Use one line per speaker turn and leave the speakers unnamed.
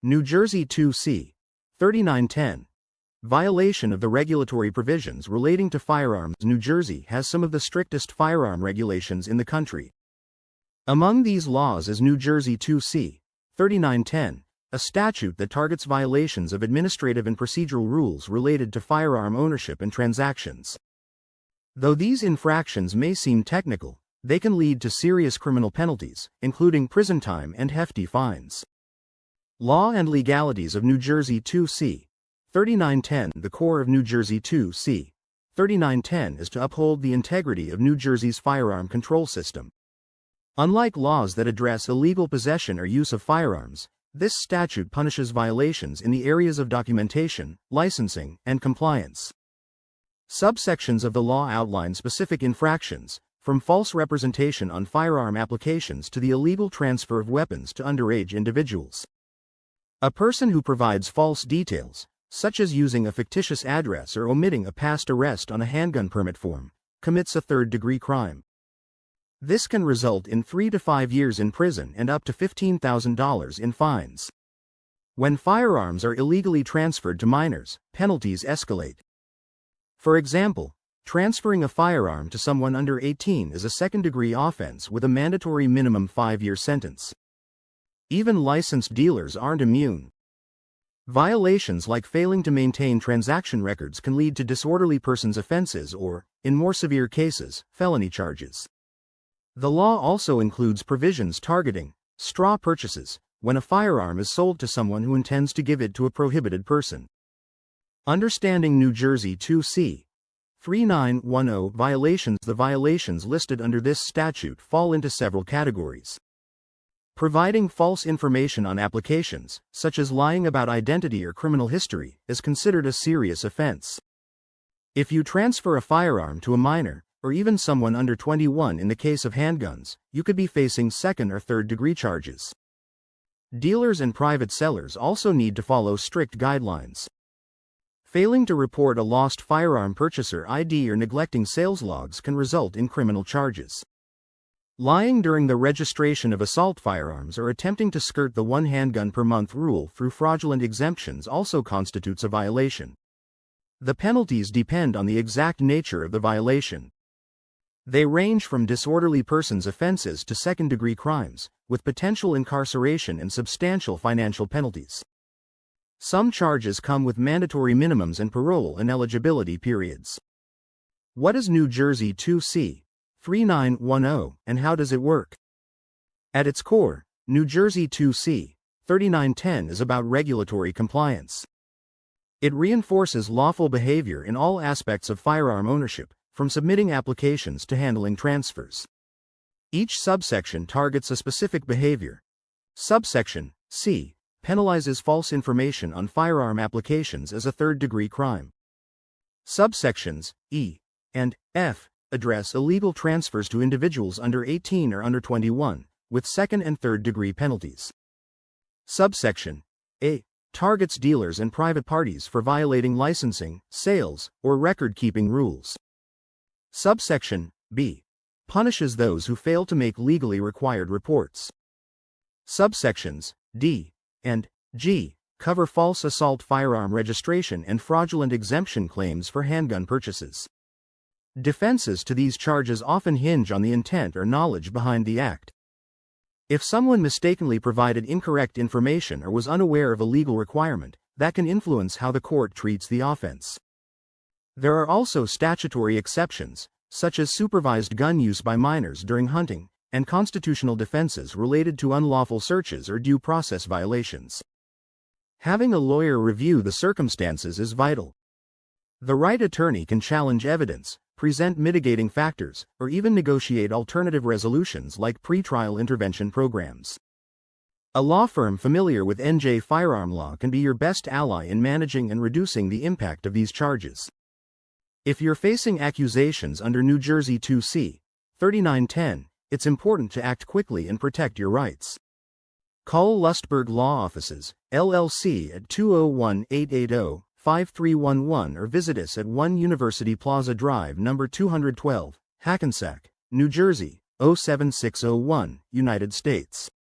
New Jersey 2C. 3910. Violation of the regulatory provisions relating to firearms. New Jersey has some of the strictest firearm regulations in the country. Among these laws is New Jersey 2C. 3910, a statute that targets violations of administrative and procedural rules related to firearm ownership and transactions. Though these infractions may seem technical, they can lead to serious criminal penalties, including prison time and hefty fines. Law and legalities of New Jersey 2C. 3910. The core of New Jersey 2C. 3910 is to uphold the integrity of New Jersey's firearm control system. Unlike laws that address illegal possession or use of firearms, this statute punishes violations in the areas of documentation, licensing, and compliance. Subsections of the law outline specific infractions, from false representation on firearm applications to the illegal transfer of weapons to underage individuals. A person who provides false details, such as using a fictitious address or omitting a past arrest on a handgun permit form, commits a third-degree crime. This can result in 3 to 5 years in prison and up to $15,000 in fines. When firearms are illegally transferred to minors, penalties escalate. For example, transferring a firearm to someone under 18 is a second-degree offense with a mandatory minimum 5-year sentence. Even licensed dealers aren't immune. Violations like failing to maintain transaction records can lead to disorderly persons offenses or, in more severe cases, felony charges. The law also includes provisions targeting straw purchases, when a firearm is sold to someone who intends to give it to a prohibited person. Understanding New Jersey 2C. 3910 violations. The violations listed under this statute fall into several categories. Providing false information on applications, such as lying about identity or criminal history, is considered a serious offense. If you transfer a firearm to a minor, or even someone under 21 in the case of handguns, you could be facing second or third-degree charges. Dealers and private sellers also need to follow strict guidelines. Failing to report a lost firearm purchaser ID or neglecting sales logs can result in criminal charges. Lying during the registration of assault firearms or attempting to skirt the one handgun per month rule through fraudulent exemptions also constitutes a violation. The penalties depend on the exact nature of the violation. They range from disorderly persons offenses to second-degree crimes, with potential incarceration and substantial financial penalties. Some charges come with mandatory minimums and parole ineligibility periods. What is New Jersey 2C. 3910, and how does it work? At its core, New Jersey 2C. 3910 is about regulatory compliance. It reinforces lawful behavior in all aspects of firearm ownership, from submitting applications to handling transfers. Each subsection targets a specific behavior. Subsection C penalizes false information on firearm applications as a third-degree crime. Subsections E and F address illegal transfers to individuals under 18 or under 21, with second- and third-degree penalties. Subsection A targets dealers and private parties for violating licensing, sales, or record-keeping rules. Subsection B punishes those who fail to make legally required reports. Subsections D and G cover false assault firearm registration and fraudulent exemption claims for handgun purchases. Defenses to these charges often hinge on the intent or knowledge behind the act. If someone mistakenly provided incorrect information or was unaware of a legal requirement, that can influence how the court treats the offense. There are also statutory exceptions, such as supervised gun use by minors during hunting, and constitutional defenses related to unlawful searches or due process violations. Having a lawyer review the circumstances is vital. The right attorney can challenge evidence, present mitigating factors, or even negotiate alternative resolutions like pretrial intervention programs. A law firm familiar with N.J.A firearm law can be your best ally in managing and reducing the impact of these charges. If you're facing accusations under New Jersey 2C. 3910, it's important to act quickly and protect your rights. Call Lustberg Law Offices, LLC at 201-880-5311 or visit us at 1 University Plaza Drive, number 212, Hackensack, New Jersey, 07601, United States.